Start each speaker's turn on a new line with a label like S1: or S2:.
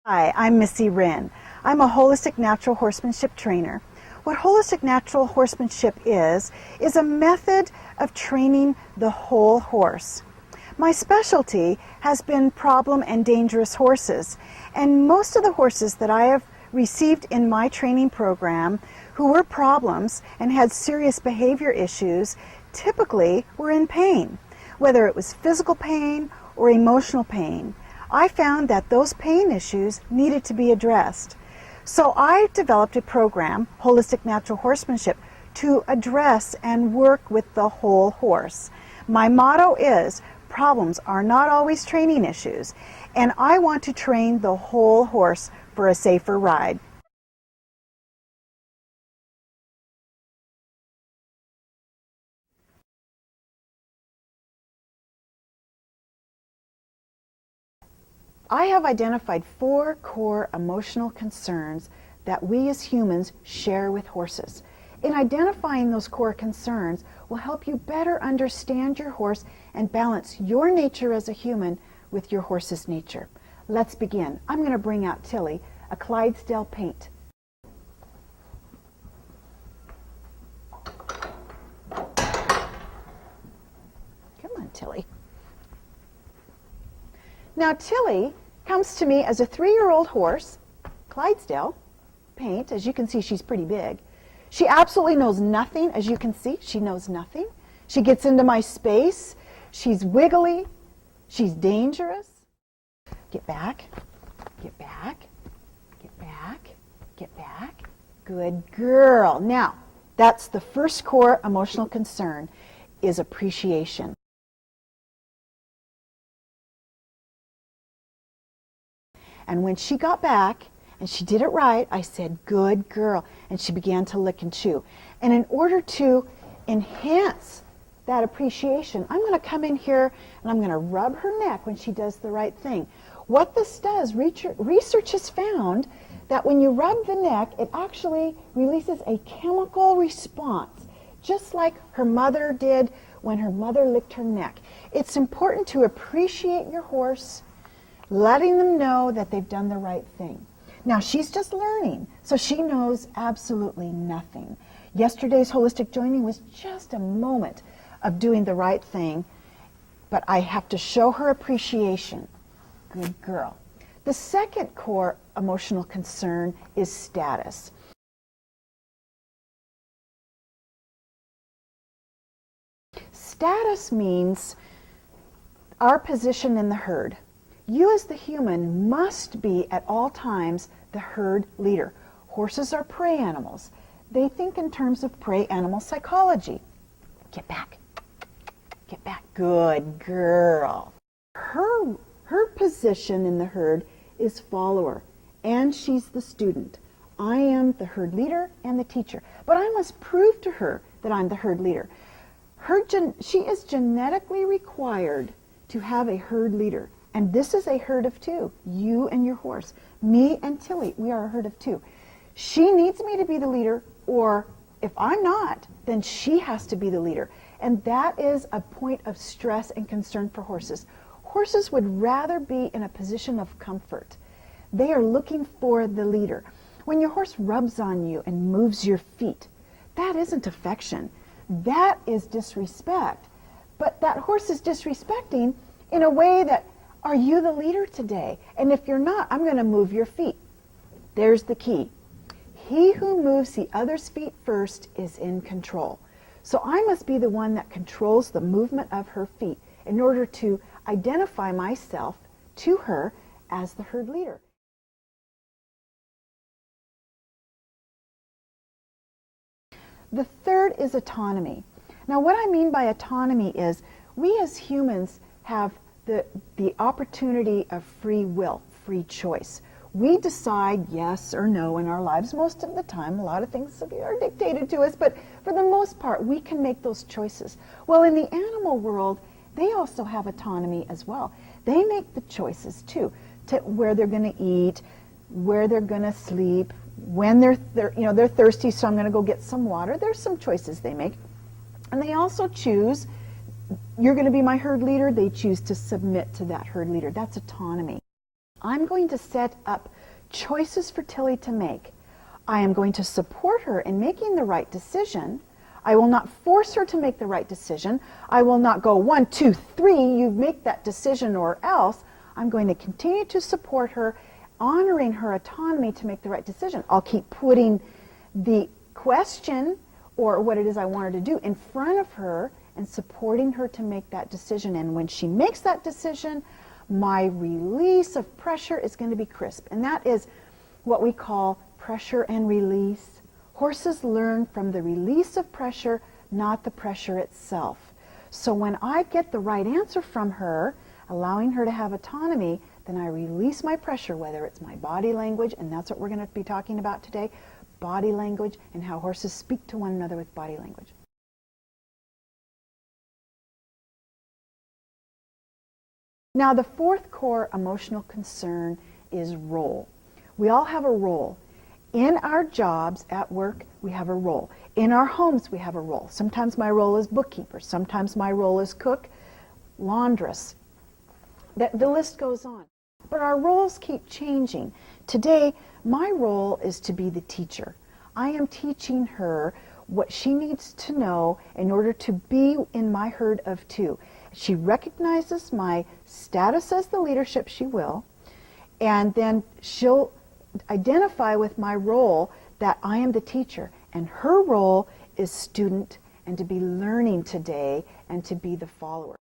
S1: Hi, I'm Missy Wryn. I'm a holistic natural horsemanship trainer. What holistic natural horsemanship is a method of training the whole horse. My specialty has been problem and dangerous horses, and most of the horses that I have received in my training program who were problems and had serious behavior issues typically were in pain, whether it was physical pain or emotional pain. I found that those pain issues needed to be addressed. So I developed a program, Holistic Natural Horsemanship, to address and work with the whole horse. My motto is, problems are not always training issues, and I want to train the whole horse for a safer ride. I have identified 4 core emotional concerns that we as humans share with horses. In identifying those core concerns will help you better understand your horse and balance your nature as a human with your horse's nature. Let's begin. I'm going to bring out Tilly, a Clydesdale paint. Come on, Tilly. Now Tilly comes to me as a 3-year-old horse, Clydesdale paint. As you can see, she's pretty big. She absolutely knows nothing. As you can see, she knows nothing. She gets into my space. She's wiggly. She's dangerous. Get back, get back, get back, get back. Good girl. Now, that's the first core emotional concern, is appreciation. And when she got back and she did it right, I said, good girl. And she began to lick and chew. And in order to enhance that appreciation, I'm going to come in here and I'm going to rub her neck when she does the right thing. What this does, research has found that when you rub the neck, it actually releases a chemical response, just like her mother did when her mother licked her neck. It's important to appreciate your horse, letting them know that they've done the right thing. Now, she's just learning, so she knows absolutely nothing. Yesterday's holistic joining was just a moment of doing the right thing, but I have to show her appreciation. Good girl. The second core emotional concern is status. Status means our position in the herd. You as the human must be at all times the herd leader. Horses are prey animals. They think in terms of prey animal psychology. Get back. Get back. Good girl. Her position in the herd is follower, and she's the student. I am the herd leader and the teacher, but I must prove to her that I'm the herd leader. She is genetically required to have a herd leader. And this is a herd of 2, you and your horse. Me and Tilly, we are a herd of 2. She needs me to be the leader, or if I'm not, then she has to be the leader. And that is a point of stress and concern for horses. Horses would rather be in a position of comfort. They are looking for the leader. When your horse rubs on you and moves your feet, that isn't affection. That is disrespect. But that horse is disrespecting in a way that, are you the leader today? And if you're not, I'm going to move your feet. There's the key. He who moves the other's feet first is in control. So I must be the one that controls the movement of her feet in order to identify myself to her as the herd leader. The third is autonomy. Now, what I mean by autonomy is we as humans have the opportunity of free will, free choice. We decide yes or no in our lives most of the time. A lot of things are dictated to us, but for the most part, we can make those choices. Well, in the animal world, they also have autonomy as well. They make the choices too, to where they're going to eat, where they're going to sleep, when they're thirsty, so I'm going to go get some water. There's some choices they make. And they also choose, you're going to be my herd leader. They choose to submit to that herd leader. That's autonomy. I'm going to set up choices for Tilly to make. I am going to support her in making the right decision. I will not force her to make the right decision. I will not go 1, 2, 3, you make that decision or else. I'm going to continue to support her, honoring her autonomy to make the right decision. I'll keep putting the question or what it is I want her to do in front of her and supporting her to make that decision. And when she makes that decision, my release of pressure is going to be crisp. And that is what we call pressure and release. Horses learn from the release of pressure, not the pressure itself. So when I get the right answer from her, allowing her to have autonomy, then I release my pressure, whether it's my body language, and that's what we're going to be talking about today, body language and how horses speak to one another with body language. Now, the fourth core emotional concern is role. We all have a role. In our jobs at work, we have a role. In our homes, we have a role. Sometimes my role is bookkeeper. Sometimes my role is cook, laundress. The list goes on. But our roles keep changing. Today, my role is to be the teacher. I am teaching her what she needs to know in order to be in my herd of two. She recognizes my status as the leadership, she will, and then she'll identify with my role that I am the teacher, and her role is student and to be learning today and to be the follower.